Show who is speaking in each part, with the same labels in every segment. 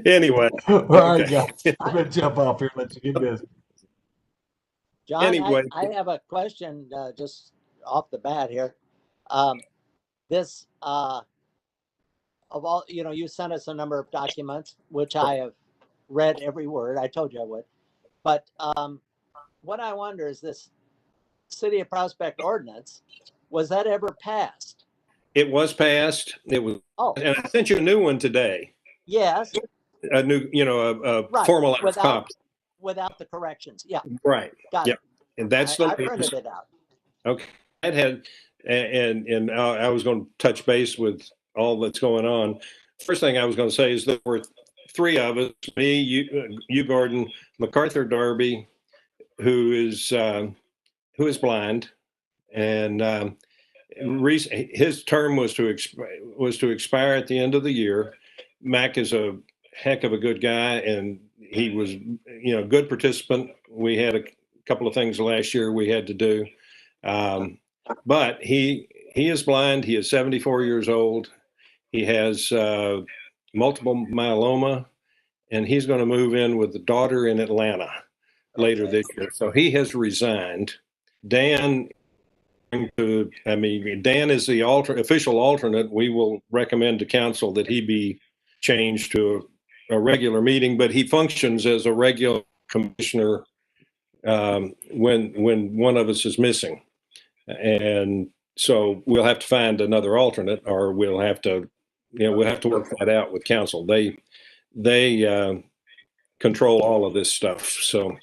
Speaker 1: Anyway,
Speaker 2: All right,
Speaker 1: okay.
Speaker 2: guys, I'm gonna jump off here and let you get this.
Speaker 3: John,
Speaker 1: Anyway.
Speaker 3: I have a question just off the bat here. This, of all, you sent us a number of documents, which I have read every word. I told you I would. But what I wonder is this City of Prospect ordinance, was that ever passed?
Speaker 1: It was passed. It was, and I sent you a new one today.
Speaker 3: Yes.
Speaker 1: A new, a
Speaker 3: right.
Speaker 1: formalized copy.
Speaker 3: Without the corrections. Yeah.
Speaker 1: Right.
Speaker 3: Got it.
Speaker 1: And that's
Speaker 3: I printed it out.
Speaker 1: Okay. That had, and I was going to touch base with all that's going on. First thing I was going to say is there were three of us, me, you Gordon, MacArthur Darby, who is blind, and his term was to expire at the end of the year. Mac is a heck of a good guy, and he was, good participant. We had a couple of things last year we had to do, but he is blind. He is 74 years old. He has multiple myeloma, and he's going to move in with the daughter in Atlanta later this year. So he has resigned. Dan Dan is the official alternate. We will recommend to council that he be changed to a regular meeting, but he functions as a regular commissioner when one of us is missing. And so we'll have to find another alternate, or we'll have to work that out with council. They control all of this stuff. So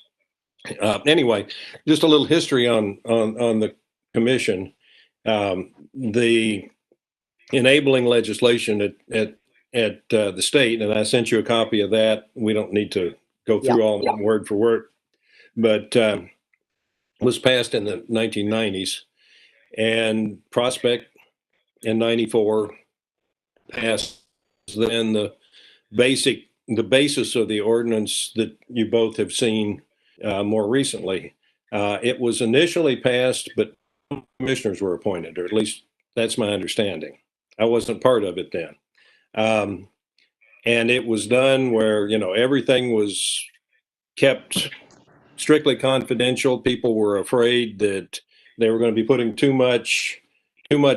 Speaker 1: anyway, just a little history on the commission. The enabling legislation at the state, and I sent you a copy of that. We don't need to go through all that word for word, but was passed in the 1990s, and Prospect in 94 passed. Then the basis of the ordinance that you both have seen more recently. It was initially passed, but commissioners were appointed, or at least that's my understanding. I wasn't part of it then. And it was done where, everything was kept strictly confidential. People were afraid that they were going to be putting too much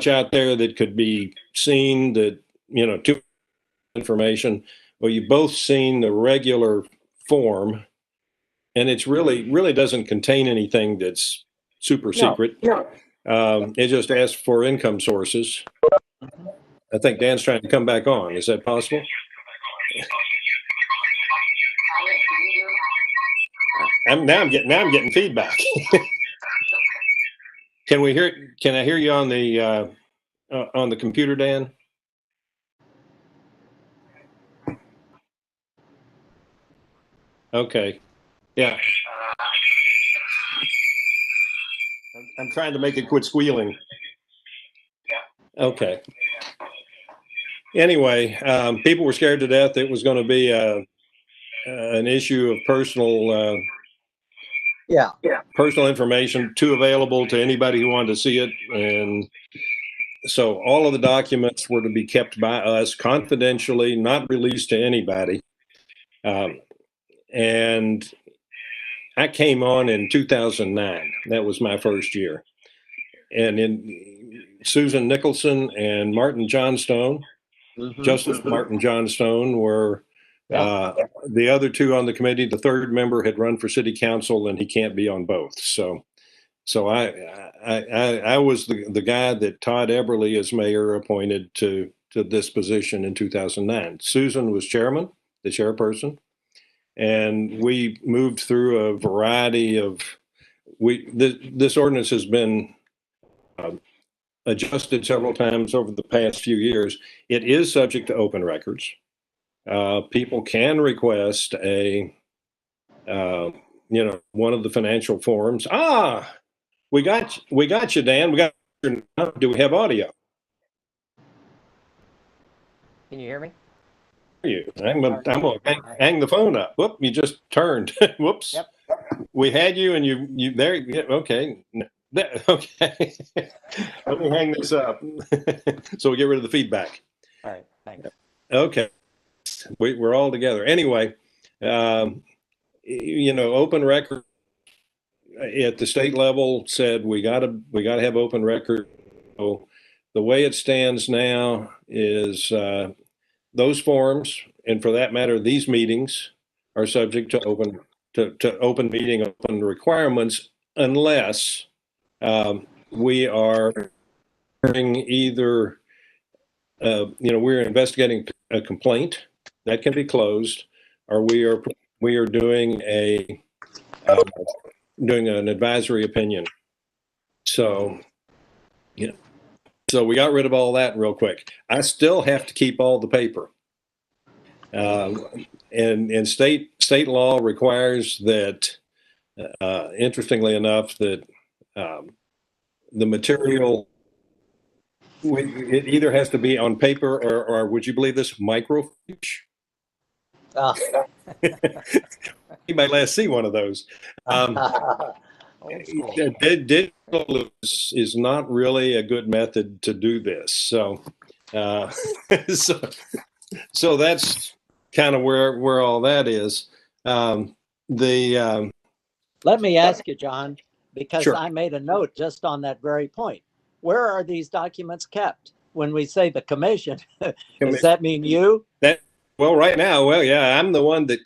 Speaker 1: out there that could be seen, that, too much information. Well, you both seen the regular form, and it's really doesn't contain anything that's super secret.
Speaker 3: No.
Speaker 1: It just asks for income sources. I think Dan's trying to come back on. Is that possible? Now I'm getting feedback. Can I hear you on the computer, Dan? Okay. Yeah. I'm trying to make it quit squealing. Okay. Anyway, people were scared to death it was going to be an issue of personal information too available to anybody who wanted to see it. And so all of the documents were to be kept by us confidentially, not released to anybody. And I came on in 2009. That was my first year. And in Susan Nicholson and Martin Johnstone, Justice Martin Johnstone, were the other two on the committee. The third member had run for city council, and he can't be on both. So I was the guy that Todd Eberly, as mayor, appointed to this position in 2009. Susan was the chairperson, and we moved through a variety of. This ordinance has been adjusted several times over the past few years. It is subject to open records. People can request one of the financial forms. We got you, Dan. Do we have audio?
Speaker 4: Can you hear me?
Speaker 1: I'm gonna hang the phone up. Whoop! You just turned. Whoops.
Speaker 4: Yep.
Speaker 1: We had you, and you there. Yeah, okay. Okay. Let me hang this up so we get rid of the feedback.
Speaker 4: All right. Thanks.
Speaker 1: Okay. we're all together. Anyway, open record at the state level said we gotta have open record. So the way it stands now is those forms, and for that matter, these meetings are subject to open meeting open requirements unless we are either we're investigating a complaint that can be closed, or we are doing doing an advisory opinion. So so we got rid of all that real quick. I still have to keep all the paper. And state law requires that, interestingly enough, that the material, it either has to be on paper or would you believe this, microfiche? You might last see one of those. Digital is not really a good method to do this. So, so that's kind of where all that is.
Speaker 3: Let me ask you, John, because
Speaker 1: Sure.
Speaker 3: I made a note just on that very point. Where are these documents kept? When we say the commission, does that mean you?
Speaker 1: Well, right now, yeah, I'm the one that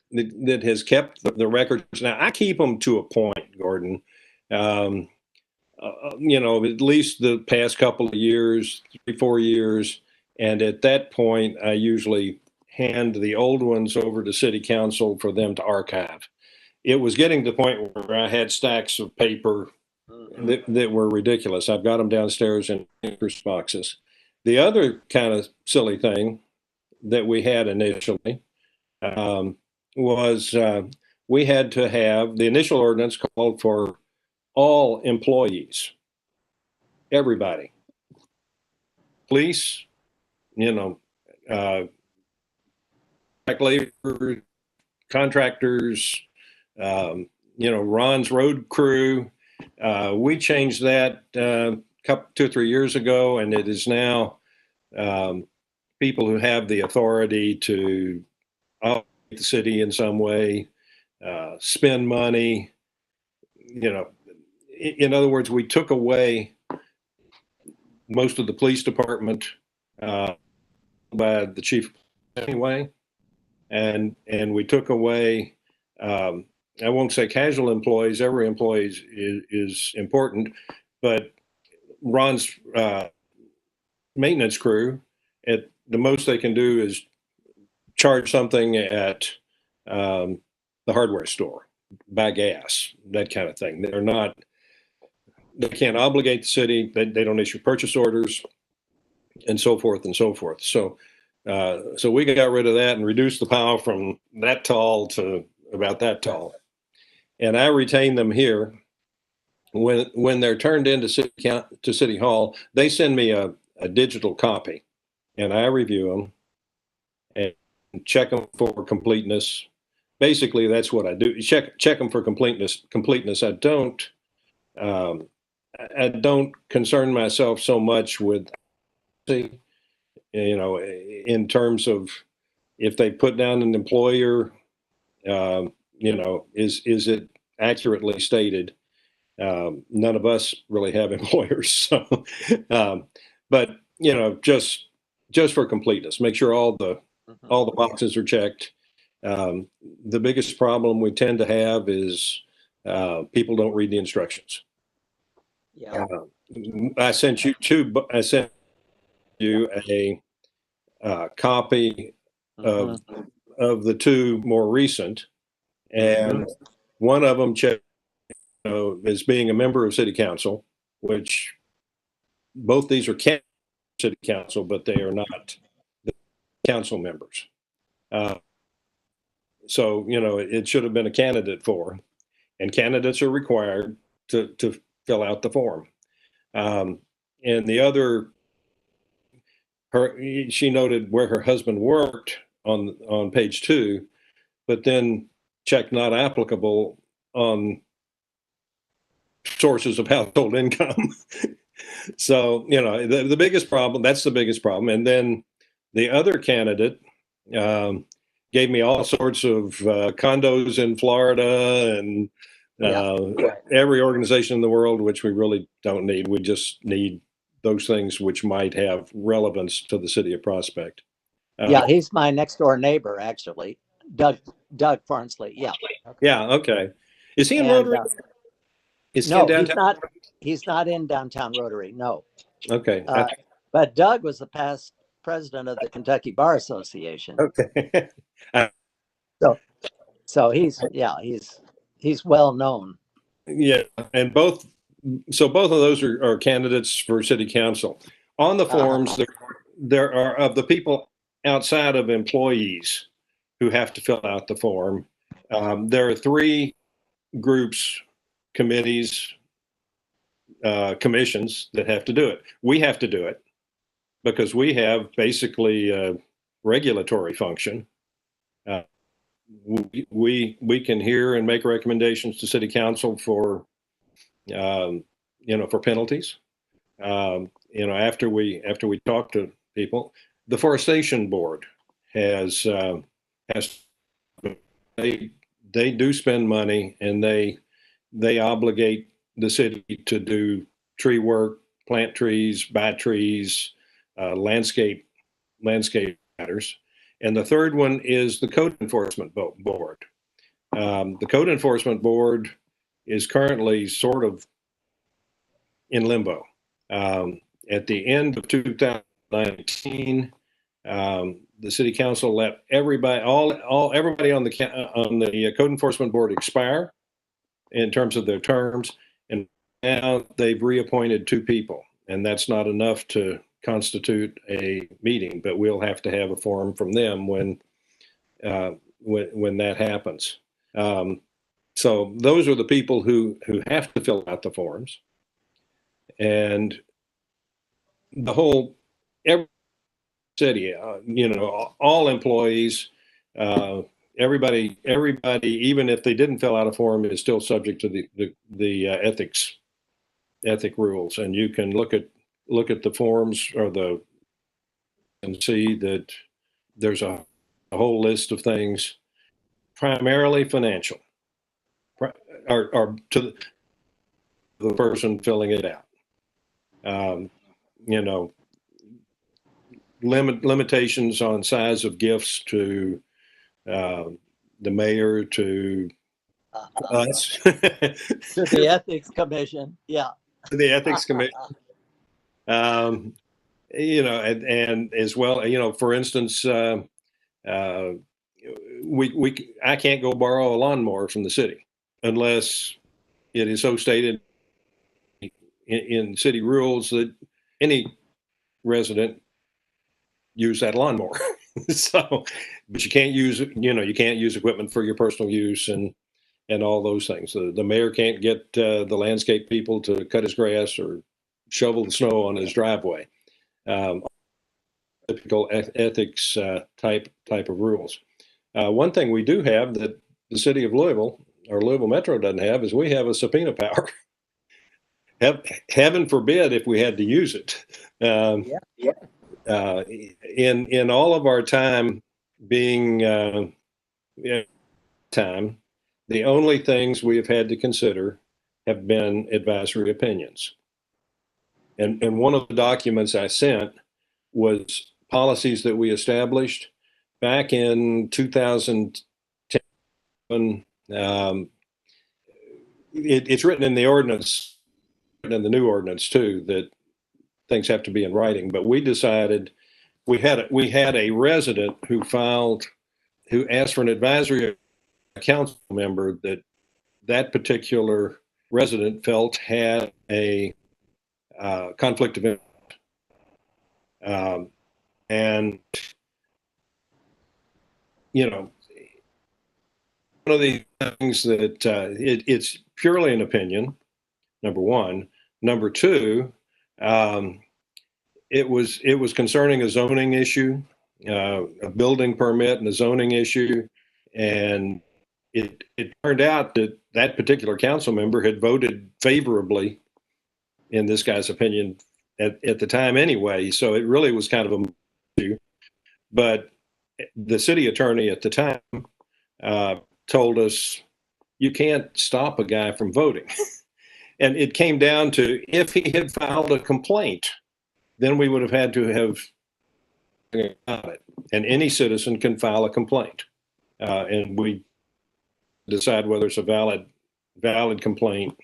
Speaker 1: has kept the records. Now, I keep them to a point, Gordon. At least the past couple of years, 3-4 years, and at that point, I usually hand the old ones over to City Council for them to archive. It was getting to the point where I had stacks of paper that were ridiculous. I've got them downstairs in interest boxes. The other kind of silly thing that we had initially was we had to have, the initial ordinance called for all employees, everybody, police, labor, contractors, Ron's road crew. We changed that 2 or 3 years ago, and it is now people who have the authority to operate the city in some way, spend money. In other words, we took away most of the police department by the chief anyway, and we took away. I won't say casual employees. Every employee is important, but Ron's maintenance crew, at the most they can do is charge something at the hardware store, buy gas, that kind of thing. They can't obligate the city. They don't issue purchase orders, and so forth and so forth. So we got rid of that and reduced the pile from that tall to about that tall. And I retain them here. When they're turned into City Hall, they send me a digital copy, and I review them and check them for completeness. Basically, that's what I do. Check them for completeness. I don't concern myself so much with, in terms of if they put down an employer, is it accurately stated? None of us really have employers, so but just for completeness, make sure all the boxes are checked. The biggest problem we tend to have is people don't read the instructions.
Speaker 3: Yeah.
Speaker 1: I sent you a copy of the two more recent, and one of them checked as being a member of City Council, which both these are City Council, but they are not the council members. So it should have been a candidate for, and candidates are required to fill out the form. And the other, she noted where her husband worked on page 2, but then checked not applicable on sources of household income. So the biggest problem, that's the biggest problem. And then the other candidate gave me all sorts of condos in Florida and every organization in the world, which we really don't need. We just need those things which might have relevance to the city of Prospect.
Speaker 3: Yeah, he's my next door neighbor, actually. Doug Farnsley. Yeah.
Speaker 1: Yeah. Okay. Is he in
Speaker 3: And,
Speaker 1: Rotary? Is he
Speaker 3: no,
Speaker 1: in downtown?
Speaker 3: he's not in downtown Rotary. No.
Speaker 1: Okay.
Speaker 3: But Doug was the past president of the Kentucky Bar Association.
Speaker 1: Okay.
Speaker 3: So he's well known.
Speaker 1: Yeah, and both of those are candidates for city council. On the forms, there are, of the people outside of employees who have to fill out the form, there are 3 groups, committees, commissions that have to do it. We have to do it because we have basically a regulatory function. We can hear and make recommendations to city council for for penalties. After we talk to people, the forestation board has they do spend money, and they obligate the city to do tree work, plant trees, buy trees, landscape matters. And the third one is the code enforcement board. The code enforcement board is currently sort of in limbo. At the end of 2019, the city council let everybody on the code enforcement board expire in terms of their terms, and now they've reappointed 2 people, and that's not enough to constitute a meeting. But we'll have to have a forum from them when that happens. So those are the people who have to fill out the forms, and the whole every city, all employees, everybody, even if they didn't fill out a form, is still subject to the ethic rules. And you can look at the forms and see that there's a whole list of things, primarily financial, or to the person filling it out. Limitations on size of gifts to the mayor, to us,
Speaker 3: To the ethics commission. Yeah.
Speaker 1: to the ethics commission. And as well, for instance, I can't go borrow a lawnmower from the city unless it is so stated in city rules that any resident use that lawnmower. But you can't use equipment for your personal use and all those things. The mayor can't get the landscape people to cut his grass or shovel the snow on his driveway. Typical ethics type of rules. One thing we do have that the city of Louisville or Louisville Metro doesn't have is we have a subpoena power. Heaven forbid if we had to use it. In all of our time being time, the only things we have had to consider have been advisory opinions. And one of the documents I sent was policies that we established back in 2010. It's written in the ordinance, and in the new ordinance too, that things have to be in writing. But we decided we had a resident who asked for an advisory council member that particular resident felt had a conflict of interest. And one of the things that it's purely an opinion, number one. Number two, it was concerning a zoning issue, a building permit and a zoning issue. And it turned out that particular council member had voted favorably in this guy's opinion at the time anyway. So it really was kind of a issue. But the city attorney at the time told us, you can't stop a guy from voting. And it came down to, if he had filed a complaint, then we would have had to have about it. And any citizen can file a complaint. And we decide whether it's a valid complaint.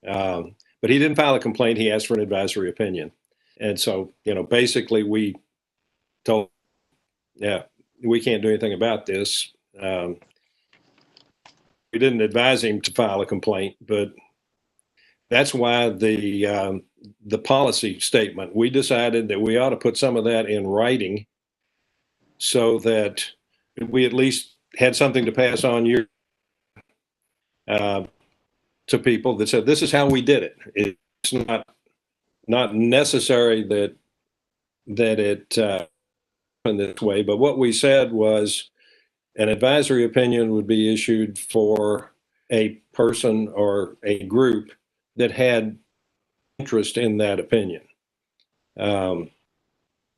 Speaker 1: But he didn't file a complaint. He asked for an advisory opinion. And so, basically we told, yeah, we can't do anything about this. We didn't advise him to file a complaint, but that's why the policy statement, we decided that we ought to put some of that in writing so that we at least had something to pass on to people that said, this is how we did it. It's not necessary that it in this way, but what we said was an advisory opinion would be issued for a person or a group that had interest in that opinion. In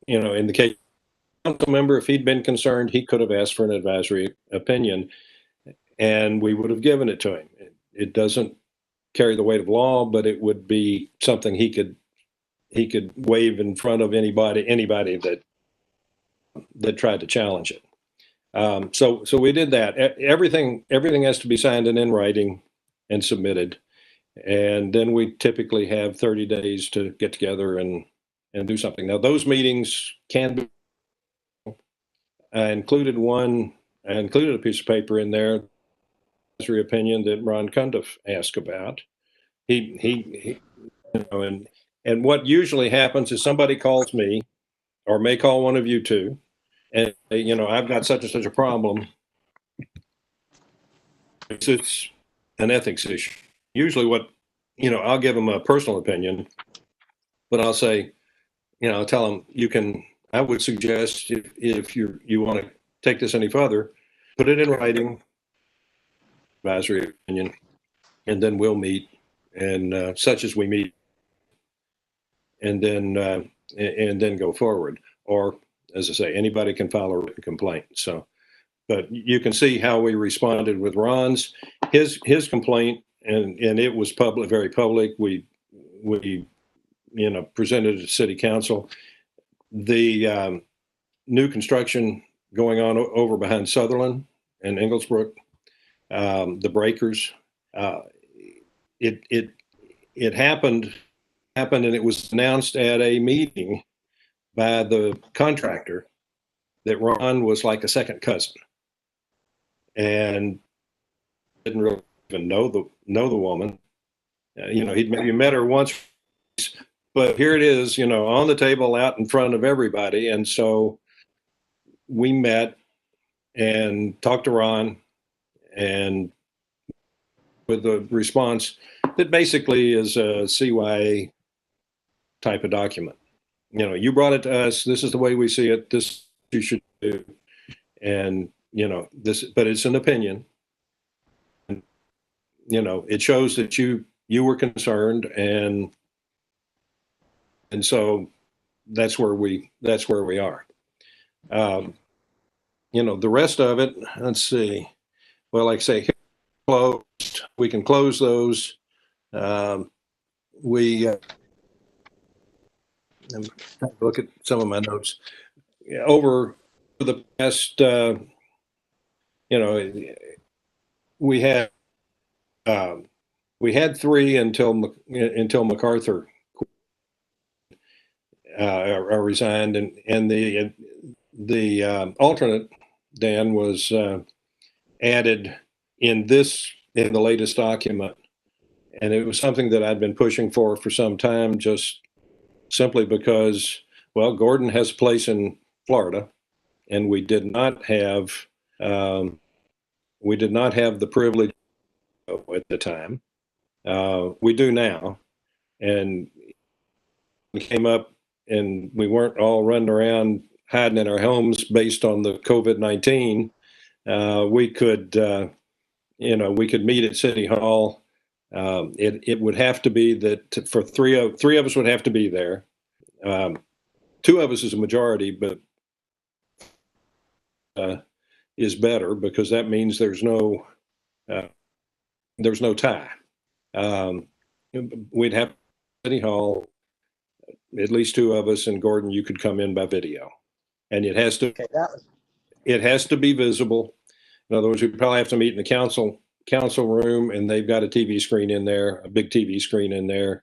Speaker 1: the case of a council member, if he'd been concerned, he could have asked for an advisory opinion and we would have given it to him. It doesn't carry the weight of law, but it would be something he could waive in front of anybody that tried to challenge it. So we did that. Everything has to be signed and in writing and submitted. And then we typically have 30 days to get together and do something. Now, those meetings can be, I included a piece of paper in there, advisory opinion that Ron Cundiff asked about. He and what usually happens is somebody calls me or may call one of you too. And, I've got such and such a problem. It's an ethics issue. Usually I'll give them a personal opinion, but I'll say, I'll tell them, I would suggest if you want to take this any further, put it in writing, advisory opinion, and then we'll meet, and such as we meet, and then go forward. Or, as I say, anybody can file a written complaint. So, but you can see how we responded with Ron's, his complaint, and it was public, very public. We presented it to city council. The new construction going on over behind Sutherland and Inglesbrook, the breakers, it happened, and it was announced at a meeting by the contractor that Ron was like a second cousin, and didn't really even know the woman. He'd maybe met her once, but here it is, on the table out in front of everybody. And so we met and talked to Ron, and with a response that basically is a CYA type of document. You brought it to us. This is the way we see it. This you should do. And, this, but it's an opinion. And, it shows that you were concerned, and so that's where we are. The rest of it, let's see. Well, like I say, closed. We can close those. I'm trying to look at some of my notes. Over the past, we had 3 until MacArthur resigned, and the alternate, Dan, was added in the latest document, and it was something that I'd been pushing for some time, just simply because, well, Gordon has a place in Florida, and we did not have the privilege at the time. We do now, and we came up, and we weren't all running around hiding in our homes based on the COVID-19. We could meet at City Hall. It would have to be that for three of us would have to be there. 2 of us is a majority, but is better, because that means there's no tie. We'd have City Hall, at least two of us, and Gordon, you could come in by video, and it has to
Speaker 3: Okay, that was,
Speaker 1: be visible. In other words, we probably have to meet in the council room, and they've got a TV screen in there, a big TV screen in there,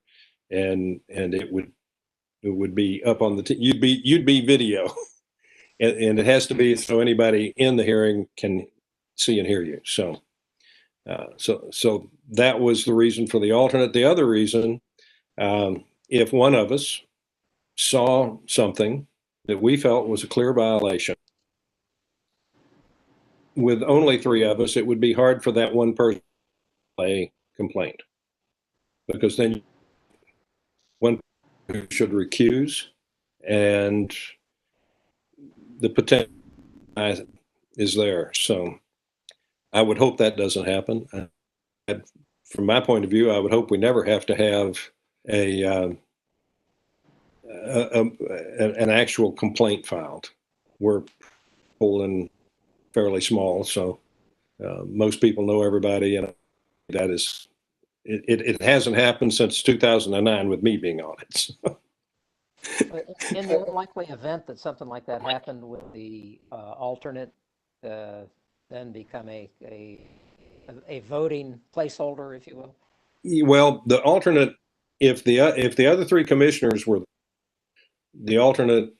Speaker 1: and it would be up on the you'd be video, and it has to be so anybody in the hearing can see and hear you. So so that was the reason for the alternate. The other reason, if one of us saw something that we felt was a clear violation, with only three of us, it would be hard for that one person to lay a complaint, because then one person should recuse, and the potential is there. So I would hope that doesn't happen. From my point of view, I would hope we never have to have an actual complaint filed. We're pulling fairly small, so most people know everybody, and that is, it hasn't happened since 2009 with me being on it. So.
Speaker 4: In the unlikely event that something like that happened, would the alternate then become a voting placeholder, if you will?
Speaker 1: Well, the alternate, if the other three commissioners were, the alternate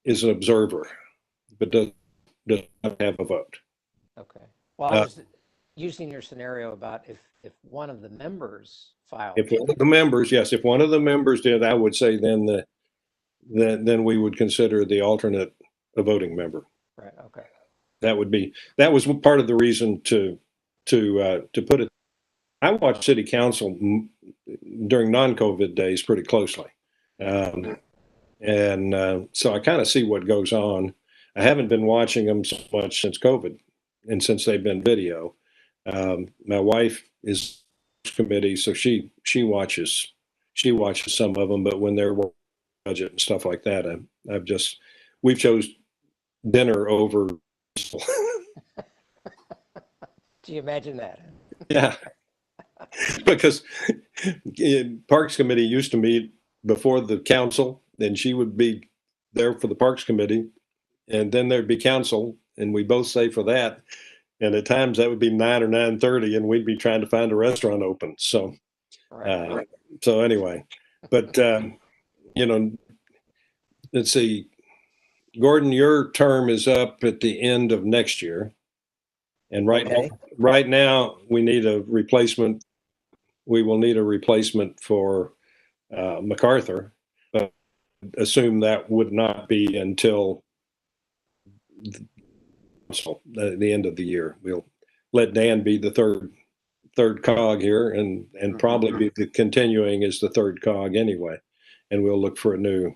Speaker 1: is an observer, but does not have a vote.
Speaker 4: Okay. Well, I was using your scenario about if one of the members filed.
Speaker 1: If one of the members, yes, if one of the members did, I would say then then we would consider the alternate a voting member.
Speaker 4: Right. Okay.
Speaker 1: That was part of the reason to put it. I watched city council during non-COVID days pretty closely, and so I kind of see what goes on. I haven't been watching them so much since COVID, and since they've been video. My wife is committee, so she watches some of them, but when they're budget and stuff like that, we've chose dinner over.
Speaker 4: Do you imagine that?
Speaker 1: Yeah, because Parks Committee used to meet before the council, and she would be there for the Parks Committee, and then there'd be council, and we both say for that, and at times that would be 9 or 9:30, and we'd be trying to find a restaurant open. So,
Speaker 4: Right.
Speaker 1: So anyway, but let's see, Gordon, your term is up at the end of next year, and right now we need a replacement. We will need a replacement for MacArthur, but assume that would not be until the end of the year. We'll let Dan be the third cog here, and probably be the continuing as the third cog anyway, and we'll look for a new.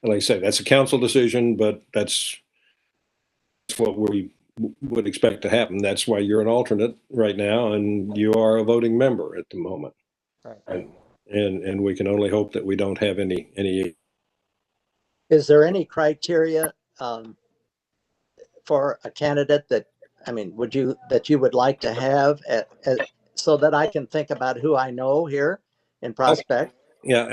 Speaker 1: Like I say, that's a council decision, but that's what we would expect to happen. That's why you're an alternate right now, and you are a voting member at the moment.
Speaker 4: Right.
Speaker 1: And we can only hope that we don't have any.
Speaker 3: is there any criteria for a candidate that you would like to have so that I can think about who I know here in Prospect?
Speaker 1: Yeah,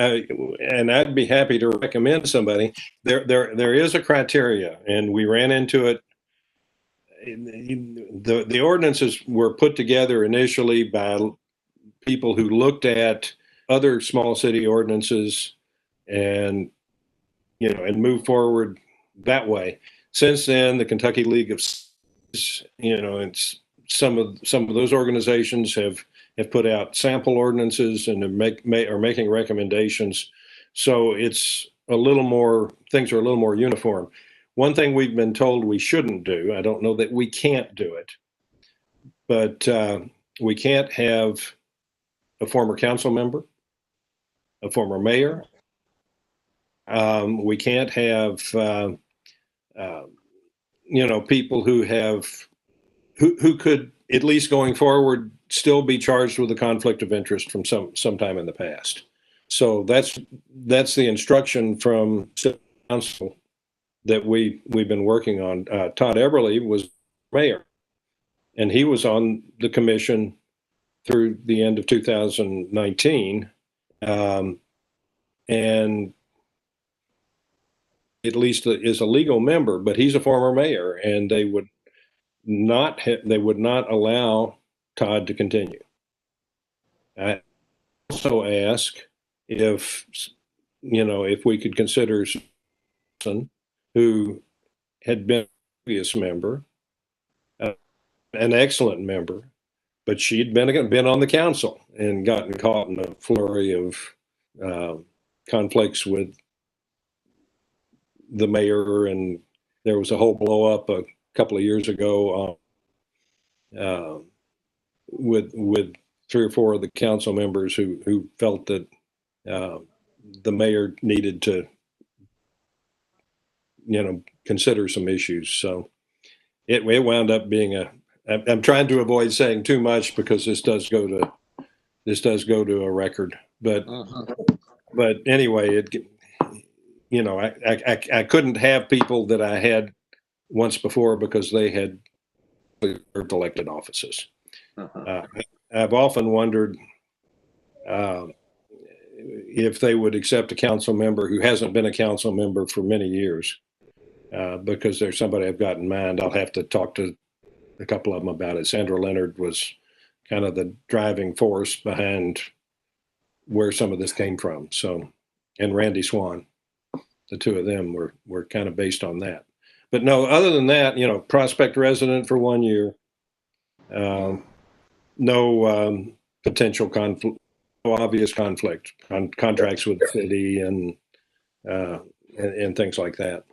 Speaker 1: and I'd be happy to recommend somebody. There is a criteria, and we ran into it. The ordinances were put together initially by people who looked at other small city ordinances and moved forward that way. Since then, the Kentucky League of it's some of those organizations have put out sample ordinances and are making recommendations. So it's things are a little more uniform. One thing we've been told we shouldn't do, I don't know that we can't do it, but we can't have a former council member, a former mayor. We can't have people who could, at least going forward, still be charged with a conflict of interest from sometime in the past. So that's the instruction from city council that we've been working on. Todd Eberly was mayor, and he was on the commission through the end of 2019, and at least is a legal member, but he's a former mayor, and they would not allow Todd to continue. I also asked if we could consider someone who had been a previous member, an excellent member, but she'd been on the council and gotten caught in a flurry of conflicts with the mayor, and there was a whole blow up a couple of years ago with 3 or 4 of the council members who felt that the mayor needed to consider some issues. So it wound up being I'm trying to avoid saying too much because this does go to a record, but anyway, I couldn't have people that I had once before because they had served elected offices. I've often wondered if they would accept a council member who hasn't been a council member for many years, because there's somebody I've got in mind. I'll have to talk to a couple of them about it. Sandra Leonard was kind of the driving force behind where some of this came from. So, and Randy Swan, the 2 of them were kind of based on that. But no, other than that, Prospect resident for 1 year, no potential conflict, no obvious conflict, contracts with the city and things like that.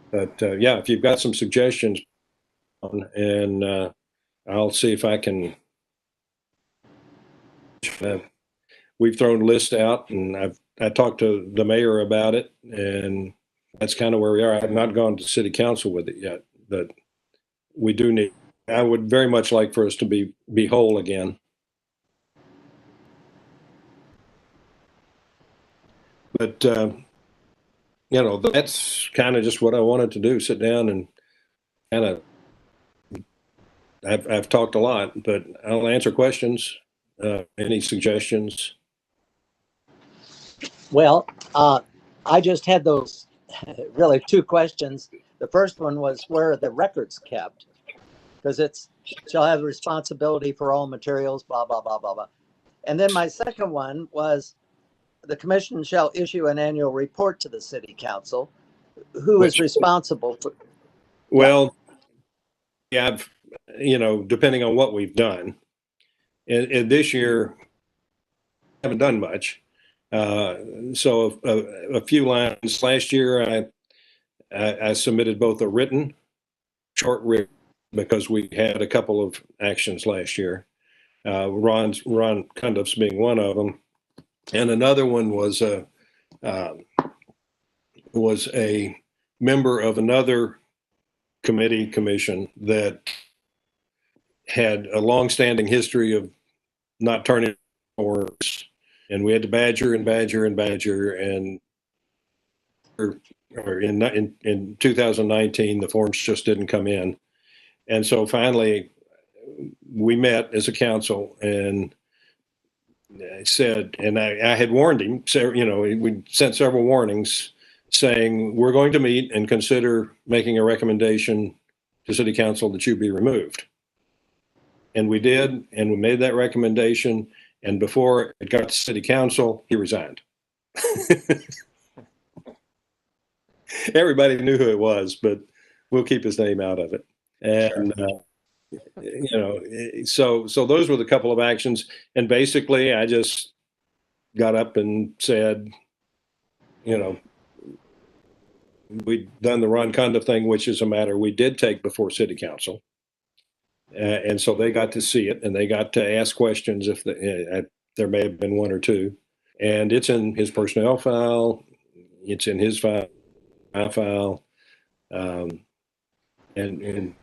Speaker 1: But yeah, if you've got some suggestions, and I'll see if I can. We've thrown a list out, and I talked to the mayor about it, and that's kind of where we are. I've not gone to city council with it yet, but we do need. I would very much like for us to be whole again. But that's kind of just what I wanted to do. Sit down and kind of. I've talked a lot, but I'll answer questions. Any suggestions?
Speaker 3: Well, I just had those really 2 questions. The first one was where are the records kept? Because she'll have responsibility for all materials, blah, blah, blah, blah, blah. And then my second one was the commission shall issue an annual report to the city council. Who is responsible for?
Speaker 1: Well, yeah, depending on what we've done. And this year, haven't done much. So a few lines. Last year, I submitted both a written, short written, because we had a couple of actions last year. Ron Cundiff's being one of them, and another one was a member of another commission that had a long-standing history of not turning orders, and we had to badger, and in 2019 the forms just didn't come in, and so finally we met as a council, and I said, and I had warned him, so we sent several warnings saying we're going to meet and consider making a recommendation to city council that you be removed. And we did, and we made that recommendation, and before it got to city council, he resigned. Everybody knew who it was, but we'll keep his name out of it. And so those were the couple of actions, and basically I just got up and said, we'd done the Ron Cundiff thing, which is a matter we did take before city council. And so they got to see it, and they got to ask questions if there may have been 1 or 2. And it's in his personnel file, it's in his file, my file, and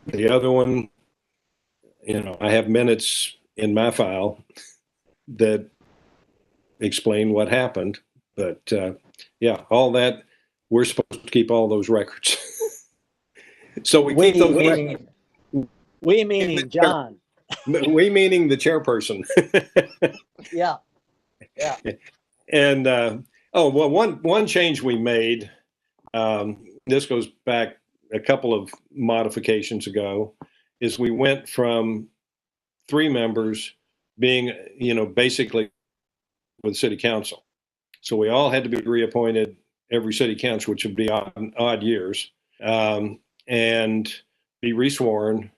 Speaker 1: the other one, I have minutes in my file that explain what happened. But yeah, all that we're supposed to keep all those records. So we
Speaker 3: We
Speaker 1: keep those records.
Speaker 3: meaning John.
Speaker 1: We meaning the chairperson.
Speaker 3: Yeah.
Speaker 1: And well, one change we made, this goes back a couple of modifications ago, is we went from 3 members being, basically with city council. So we all had to be reappointed every city council, which would be odd years, and be resworn.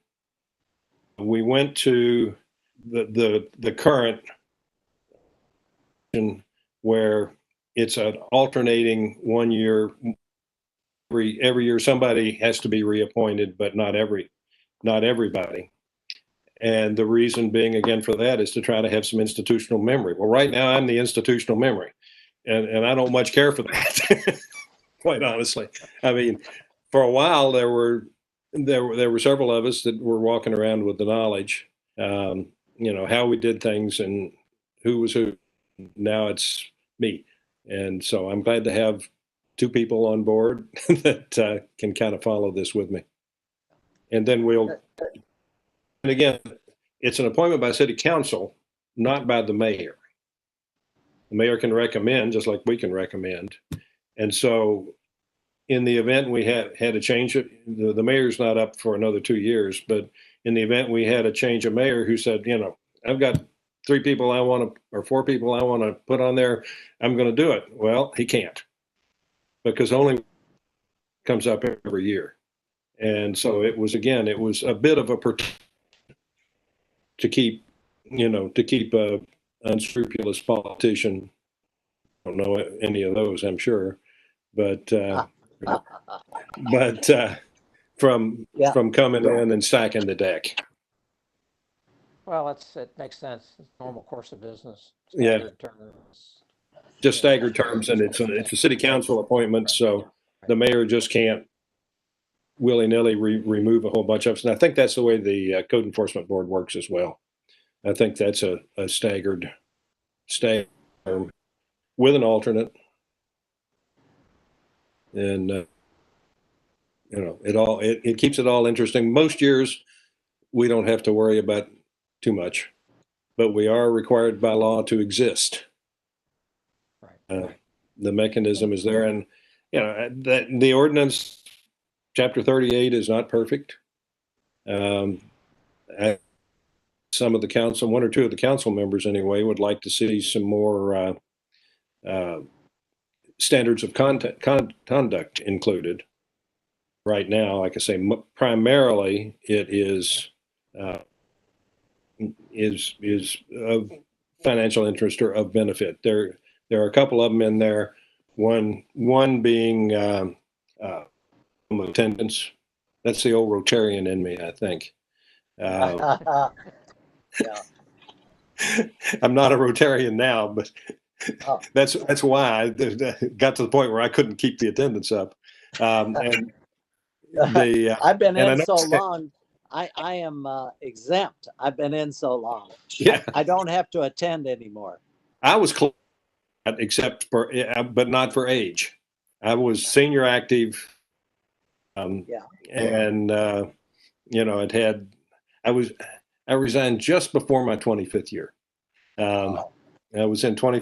Speaker 1: We went to the current where it's an alternating 1 year. Every year somebody has to be reappointed, but not everybody. And the reason being, again, for that is to try to have some institutional memory. Well, right now I'm the institutional memory, and I don't much care for that, quite honestly. I mean, for a while there were several of us that were walking around with the knowledge, how we did things and who was who. Now it's me, and so I'm glad to have 2 people on board that can kind of follow this with me. And then and again, it's an appointment by city council, not by the mayor. The mayor can recommend, just like we can recommend. And so in the event we had a change, the mayor's not up for another 2 years, but in the event we had a change of mayor who said, I've got 3 people I want to, or 4 people I want to put on there, I'm going to do it. Well, he can't, because only comes up every year. And so it was a bit of a to keep a unscrupulous politician. I don't know any of those, I'm sure, but from coming in and stacking the deck.
Speaker 4: Well, it makes sense. It's normal course of business.
Speaker 1: Yeah.
Speaker 4: Staggered terms.
Speaker 1: Just staggered terms, and it's a city council appointment, so the mayor just can't willy-nilly remove a whole bunch of us. And I think that's the way the Code Enforcement Board works as well. I think that's a staggered term with an alternate, and it keeps it all interesting. Most years we don't have to worry about too much, but we are required by law to exist. The mechanism is there, and that the ordinance, Chapter 38, is not perfect. Some of the council, 1 or 2 of the council members anyway, would like to see some more standards of conduct included. Right now, like I say, primarily it is of financial interest or of benefit. There are a couple of them in there. One being attendance. That's the old Rotarian in me, I think.
Speaker 3: Yeah.
Speaker 1: I'm not a Rotarian now, but
Speaker 3: Oh.
Speaker 1: that's why I got to the point where I couldn't keep the attendance up. And
Speaker 3: I've been
Speaker 1: and I
Speaker 3: in
Speaker 1: know-
Speaker 3: so long. I am exempt. I've been in so long.
Speaker 1: Yeah,
Speaker 3: I don't have to attend anymore.
Speaker 1: I was close, except for, but not for age. I was senior active.
Speaker 3: Yeah.
Speaker 1: And I resigned just before my 25th year. I was in 20,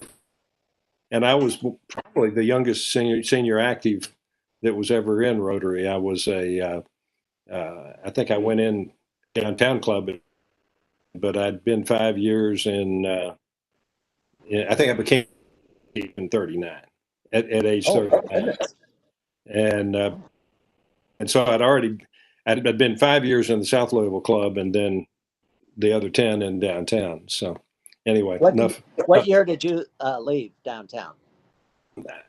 Speaker 1: and I was probably the youngest senior active that was ever in Rotary. I was I think I went in downtown club, but I'd been 5 years I think I became in 39 at age 39. And so I'd been 5 years in the South Louisville Club, and then the other 10 in downtown. So anyway, enough.
Speaker 3: What year did you leave downtown?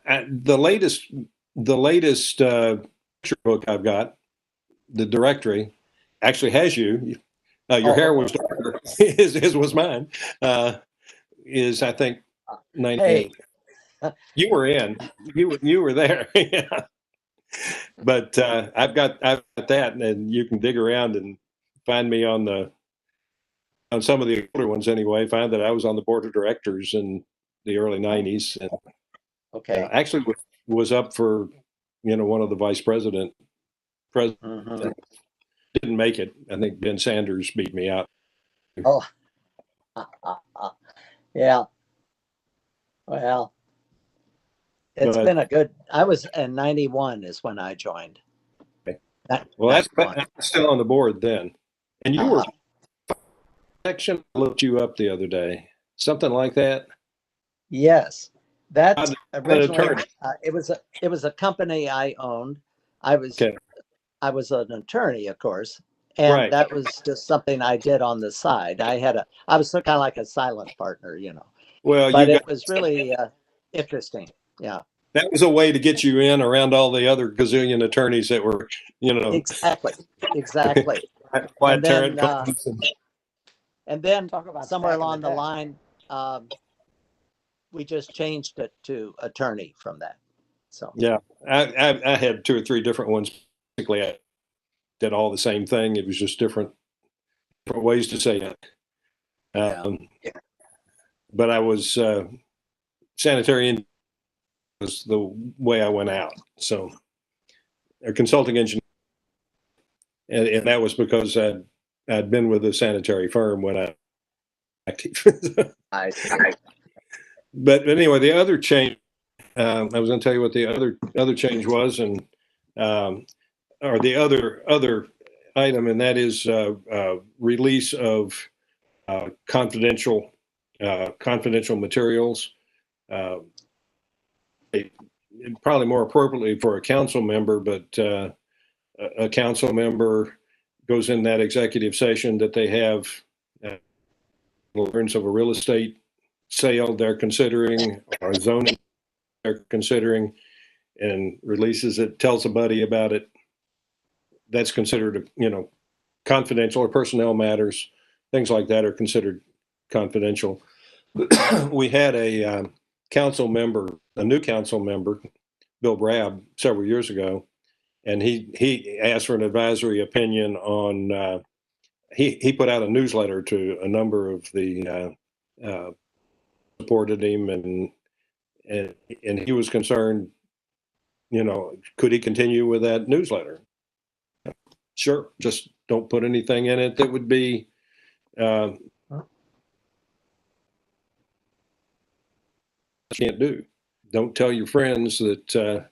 Speaker 1: The latest picture book I've got, the directory, actually has you. Your hair was darker. His was mine. Is I think 98.
Speaker 3: Hey.
Speaker 1: You were in. You were there. Yeah. But I've got that, and you can dig around and find me on some of the older ones anyway. Find that I was on the board of directors in the early 90s, and
Speaker 3: Okay.
Speaker 1: actually was up for one of the vice president
Speaker 3: Mhm.
Speaker 1: didn't make it. I think Ben Sanders beat me out.
Speaker 3: Oh, yeah. Well, it's
Speaker 1: But-
Speaker 3: been a good. I was in '91 is when I joined.
Speaker 1: Okay.
Speaker 3: That-
Speaker 1: Well, that's
Speaker 3: 91.
Speaker 1: I was still on the board then, and you were
Speaker 3: Uh-huh.
Speaker 1: section. I looked you up the other day, something like that.
Speaker 3: Yes, that
Speaker 1: I'm an
Speaker 3: originally
Speaker 1: attorney.
Speaker 3: it was a company I owned. I was
Speaker 1: Okay.
Speaker 3: I was an attorney, of course, and
Speaker 1: Right.
Speaker 3: that was just something I did on the side. I was kind of like a silent partner,
Speaker 1: Well,
Speaker 3: but
Speaker 1: you
Speaker 3: it
Speaker 1: got
Speaker 3: was really interesting. Yeah,
Speaker 1: that was a way to get you in around all the other gazillion attorneys that were,
Speaker 3: exactly, exactly.
Speaker 1: Quiet
Speaker 3: And then,
Speaker 1: Tarrant Combs and-
Speaker 3: And then
Speaker 4: Talk about
Speaker 3: somewhere
Speaker 4: back in the
Speaker 3: along the
Speaker 4: day.
Speaker 3: line, we just changed it to attorney from that. So
Speaker 1: yeah, I had 2 or 3 different ones. Basically, I did all the same thing. It was just different ways to say it. Um, But I was sanitary and was the way I went out. So a consulting engineer, and that was because I'd been with a sanitary firm when I active.
Speaker 3: I see.
Speaker 1: But anyway, the other change, I was going to tell you what the other change was, and or the other item, and that is release of confidential materials. Probably more appropriately for a council member, but a council member goes in that executive session that they have learns of a real estate sale they're considering or a zoning they're considering and releases it, tells a buddy about it. That's considered, confidential, or personnel matters, things like that are considered confidential. We had a new council member, Bill Brab, several years ago, and he asked for an advisory opinion on. He put out a newsletter to a number of the supported him, and he was concerned. Could he continue with that newsletter? Sure, just don't put anything in it that would be. Can't do. Don't tell your friends that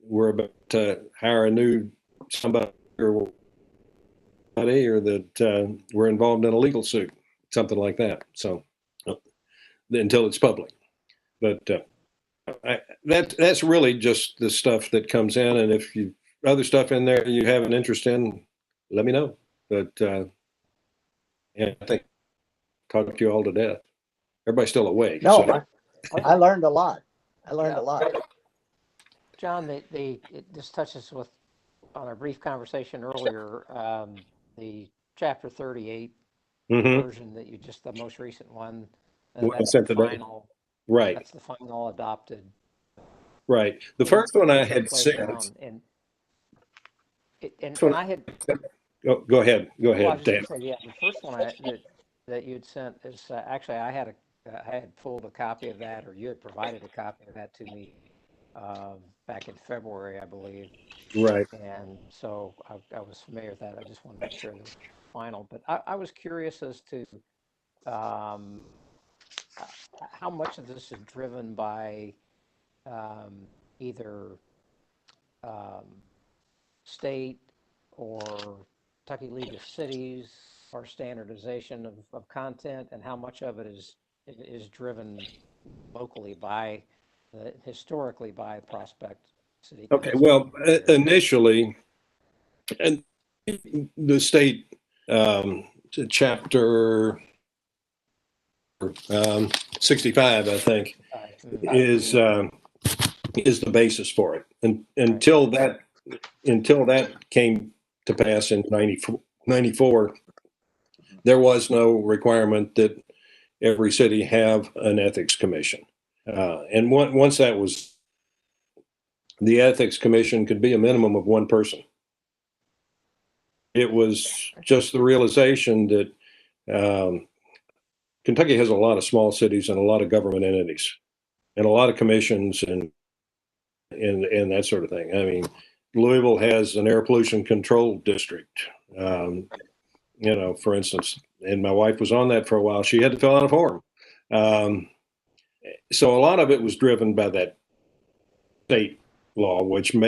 Speaker 1: we're about to hire a new somebody or that we're involved in a legal suit, something like that. So until it's public, but that's really just the stuff that comes in. And if you other stuff in there you have an interest in, let me know. But yeah, I think talked you all to death. Everybody's still awake.
Speaker 3: No,
Speaker 1: So.
Speaker 3: I learned a lot. I learned
Speaker 4: Yeah.
Speaker 3: a lot.
Speaker 4: John, it just touches with, on our brief conversation earlier, the chapter 38
Speaker 1: Mhm.
Speaker 4: version that the most recent one,
Speaker 1: What I
Speaker 4: that's
Speaker 1: sent
Speaker 4: the
Speaker 1: today.
Speaker 4: final,
Speaker 1: Right,
Speaker 4: that's the final adopted.
Speaker 1: right. The first one I
Speaker 4: Take
Speaker 1: had
Speaker 4: place
Speaker 1: sent.
Speaker 4: now, and
Speaker 1: First one-
Speaker 4: I had,
Speaker 1: Go ahead. Go
Speaker 4: well, I
Speaker 1: ahead,
Speaker 4: was just
Speaker 1: Dan.
Speaker 4: gonna say, yeah, the first one that you'd sent is, actually, I had pulled a copy of that, or you had provided a copy of that to me, back in February, I believe.
Speaker 1: Right.
Speaker 4: And so I was familiar with that. I just want to make sure it was final. But I was curious as to um, how much of this is driven by either state or Kentucky League of Cities or standardization of content, and how much of it is driven locally historically by Prospect City
Speaker 1: Okay.
Speaker 4: Council.
Speaker 1: Well, initially, and the state chapter 65, I think, is the basis for it. And until that came to pass in 94, there was no requirement that every city have an ethics commission. And once that was, the ethics commission could be a minimum of one person. It was just the realization that Kentucky has a lot of small cities and a lot of government entities and a lot of commissions and and that sort of thing. I mean, Louisville has an air pollution control district. You know, for instance, and my wife was on that for a while. She had to fill out a form. So a lot of it was driven by that state law, which you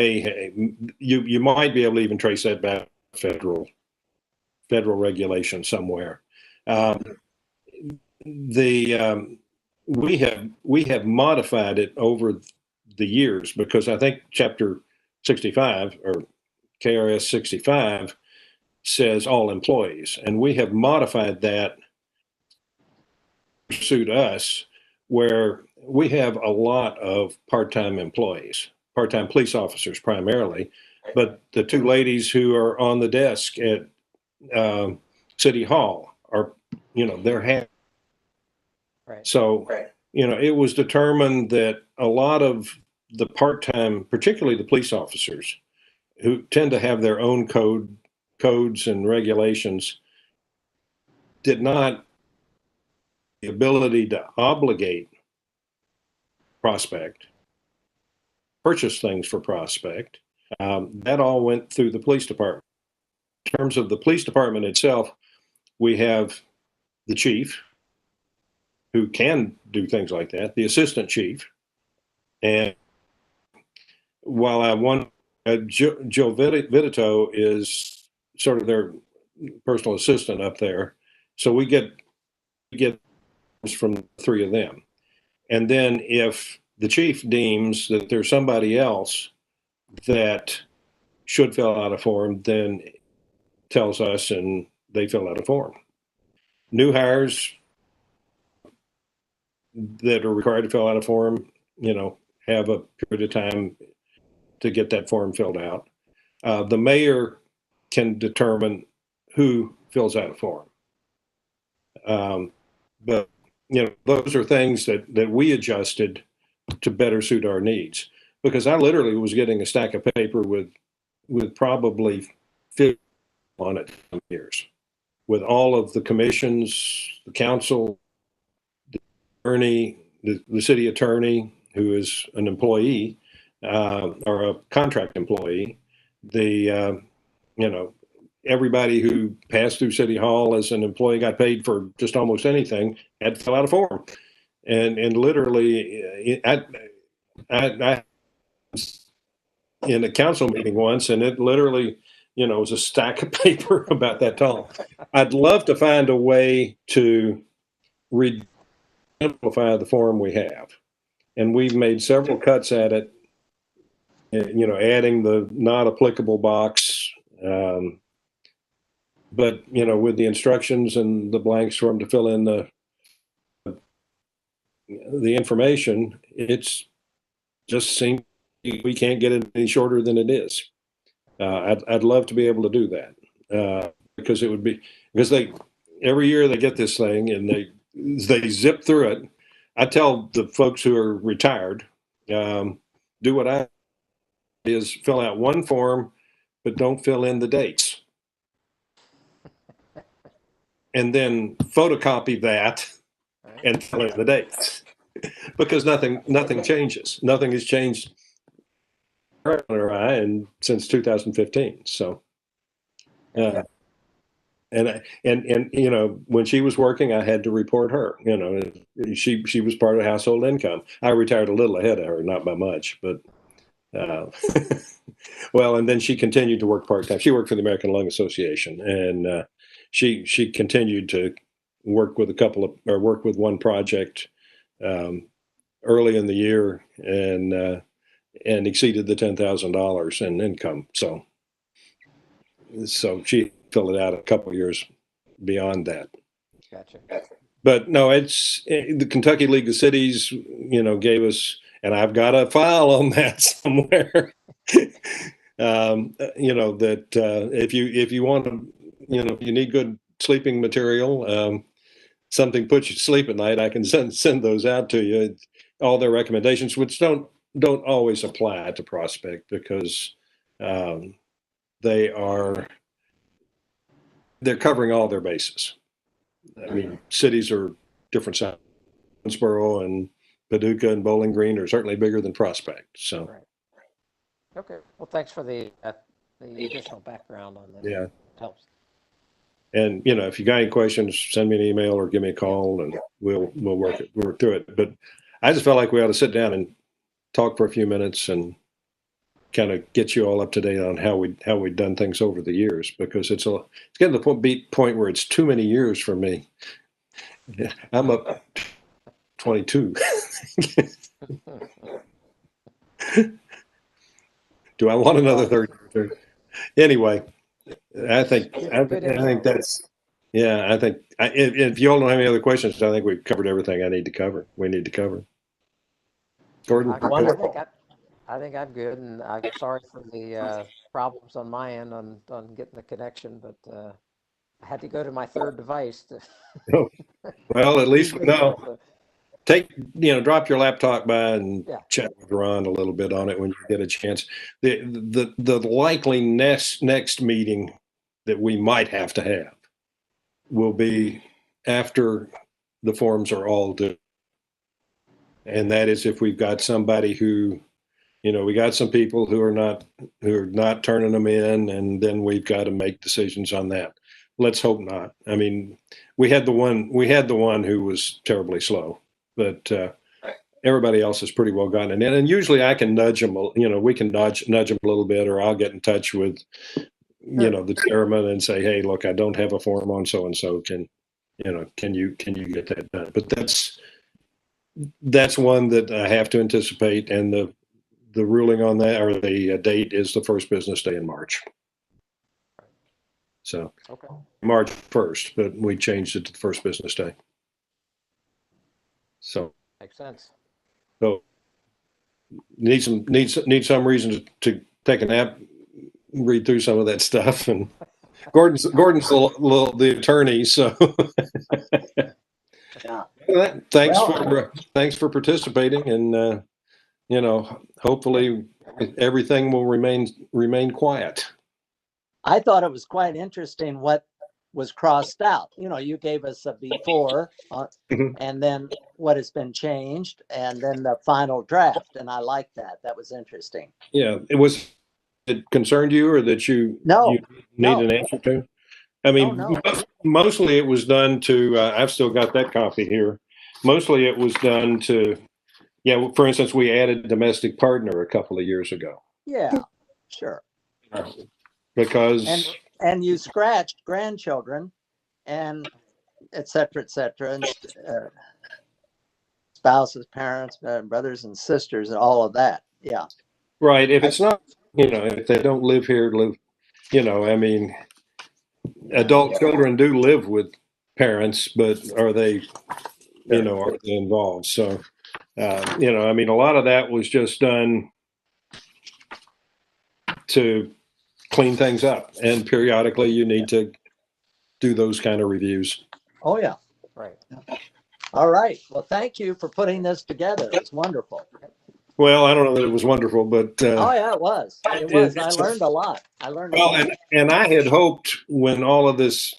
Speaker 1: might be able to even trace that back to federal regulation somewhere. We have modified it over the years, because I think Chapter 65 or KRS 65 says all employees, and we have modified that to suit us, where we have a lot of part-time employees, part-time police officers primarily, but the two ladies who are on the desk at City Hall are, you know, they're
Speaker 4: Right.
Speaker 1: so, you know, it was determined that a lot of the part-time, particularly the police officers, who tend to have their own codes and regulations, did not have the ability to obligate Prospect, purchase things for Prospect. That all went through the police department. In terms of the police department itself, we have the chief, who can do things like that, the assistant chief, and while Joe Vitito is sort of their personal assistant up there, so we get from three of them. And then if the chief deems that there's somebody else that should fill out a form, then tells us and they fill out a form. New hires that are required to fill out a form, you know, have a period of time to get that form filled out. The mayor can determine who fills out a form. But, you know, those are things that we adjusted to better suit our needs. Because I literally was getting a stack of paper with probably 50 on it for years, with all of the commissions, the council, the attorney, the city attorney, who is an employee or a contract employee, you know, everybody who passed through City Hall as an employee, got paid for just almost anything, had to fill out a form. And literally, I was in a council meeting once, and it literally, you know, was a stack of paper about that tall. I'd love to find a way to simplify the form we have. And we've made several cuts at it, you know, adding the not applicable box. But, you know, with the instructions and the blanks for them to fill in the information, it's just seems we can't get it any shorter than it is. I'd love to be able to do that because it would be, because every year they get this thing and they zip through it. I tell the folks who are retired, do what I is fill out one form, but don't fill in the dates. And then photocopy that and fill in the dates. Because nothing changes. Nothing has changed and since 2015. So, and you know, when she was working, I had to report her. You know, she was part of household income. I retired a little ahead of her, not by much, but well, and then she continued to work part time. She worked for the American Lung Association, and she continued to work with work with one project early in the year, and exceeded the $10,000 in income. So she filled it out a couple of years beyond that.
Speaker 4: Gotcha.
Speaker 1: But no, it's the Kentucky League of Cities, you know, gave us, and I've got a file on that somewhere. You know, that if you want to, you know, if you need good sleeping material, something puts you to sleep at night, I can send those out to you. All their recommendations, which don't always apply to Prospect, because they're covering all their bases. I mean, cities are different sizes. Owensboro and Paducah and Bowling Green are certainly bigger than Prospect. So,
Speaker 4: Right. Okay, well, thanks for the additional background on that.
Speaker 1: Yeah.
Speaker 4: Helps.
Speaker 1: And, you know, if you got any questions, send me an email or give me a call and we'll work through it. But I just felt like we ought to sit down and talk for a few minutes and kind of get you all up to date on how we've done things over the years, because it's getting to the point where it's too many years for me. I'm up 22. Do I want another 30? Anyway, I think that's, yeah, I think if you all don't have any other questions, I think we've covered everything we need to cover. Gordon?
Speaker 4: I think I'm good, and I'm sorry for the problems on my end on getting the connection, but I had to go to my third device.
Speaker 1: Well, at least we know. Drop your laptop by and chat with Ron a little bit on it when you get a chance. The likely next meeting that we might have to have will be after the forms are all due. And that is if we've got somebody who, we got some people who are not turning them in, and then we've got to make decisions on that. Let's hope not. I mean, we had the one who was terribly slow, but everybody else has pretty well gotten it in. And usually I can nudge them, we can nudge them a little bit, or I'll get in touch with, the chairman and say, hey, look, I don't have a form on so-and-so. Can you get that done? But that's one that I have to anticipate. And the ruling on that, or the date, is the first business day in March. So
Speaker 4: okay.
Speaker 1: March 1st, but we changed it to the first business day. So
Speaker 4: makes sense.
Speaker 1: So need some reason to take a nap, read through some of that stuff, and Gordon's the attorney, so
Speaker 3: Yeah.
Speaker 1: Thanks for participating, and hopefully everything will remain quiet.
Speaker 3: I thought it was quite interesting what was crossed out. You gave us a before, and then what has been changed, and then the final draft, and I like that. That was interesting.
Speaker 1: Yeah, it concerned you, or that you need an answer to? I mean, mostly it was done to, I've still got that copy here. Mostly it was done to, for instance, we added domestic partner a couple of years ago.
Speaker 3: Yeah, sure.
Speaker 1: Because.
Speaker 3: And you scratched grandchildren and et cetera, and spouses, parents, brothers and sisters, and all of that. Yeah.
Speaker 1: Right. If it's not, if they don't live here, I mean, adult children do live with parents, but are they, are they involved? So, I mean, a lot of that was just done to clean things up, and periodically you need to do those kind of reviews.
Speaker 3: Oh, yeah.
Speaker 4: Right.
Speaker 3: All right. Well, thank you for putting this together. It's wonderful.
Speaker 1: Well, I don't know that it was wonderful, but
Speaker 3: oh yeah, it was. It was. I learned a lot.
Speaker 1: And I had hoped when all of this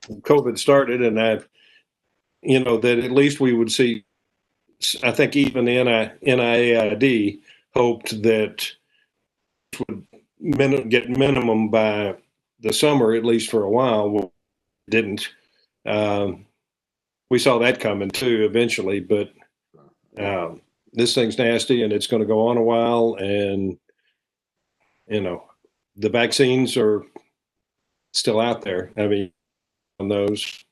Speaker 1: COVID started, and that at least we would see. I think even the NIAID hoped that would get minimum by the summer, at least for a while. Well, didn't. We saw that coming too eventually, but this thing's nasty and it's going to go on a while. And, the vaccines are still out there. I mean, on those,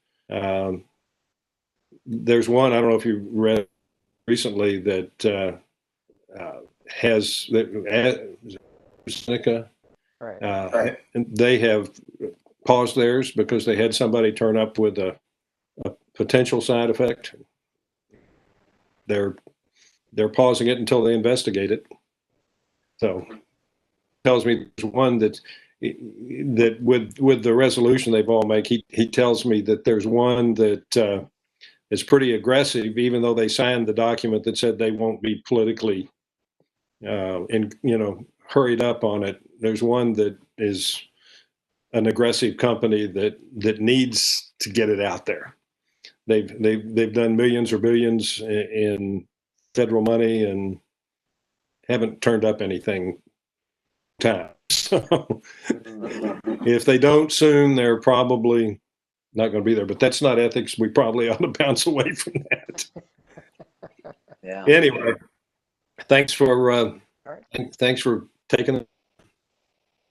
Speaker 1: there's one, I don't know if you read recently, that has Seneca.
Speaker 4: Right.
Speaker 1: And they have paused theirs because they had somebody turn up with a potential side effect. They're pausing it until they investigate it. So tells me there's one that with the resolution they've all made, he tells me that there's one that is pretty aggressive, even though they signed the document that said they won't be politically hurried up on it. There's one that is an aggressive company that needs to get it out there. They've done millions or billions in federal money and haven't turned up anything time. So if they don't soon, they're probably not going to be there. But that's not ethics. We probably ought to bounce away from that.
Speaker 3: Yeah.
Speaker 1: Anyway, thanks for
Speaker 4: right.
Speaker 1: thanks for taking it.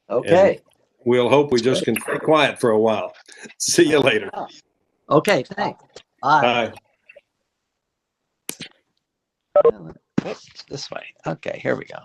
Speaker 3: Okay.
Speaker 1: We'll hope we just can stay quiet for a while. See you later.
Speaker 3: Okay, thanks. Bye.
Speaker 1: Bye.
Speaker 3: Whoops, this way. Okay, here we go.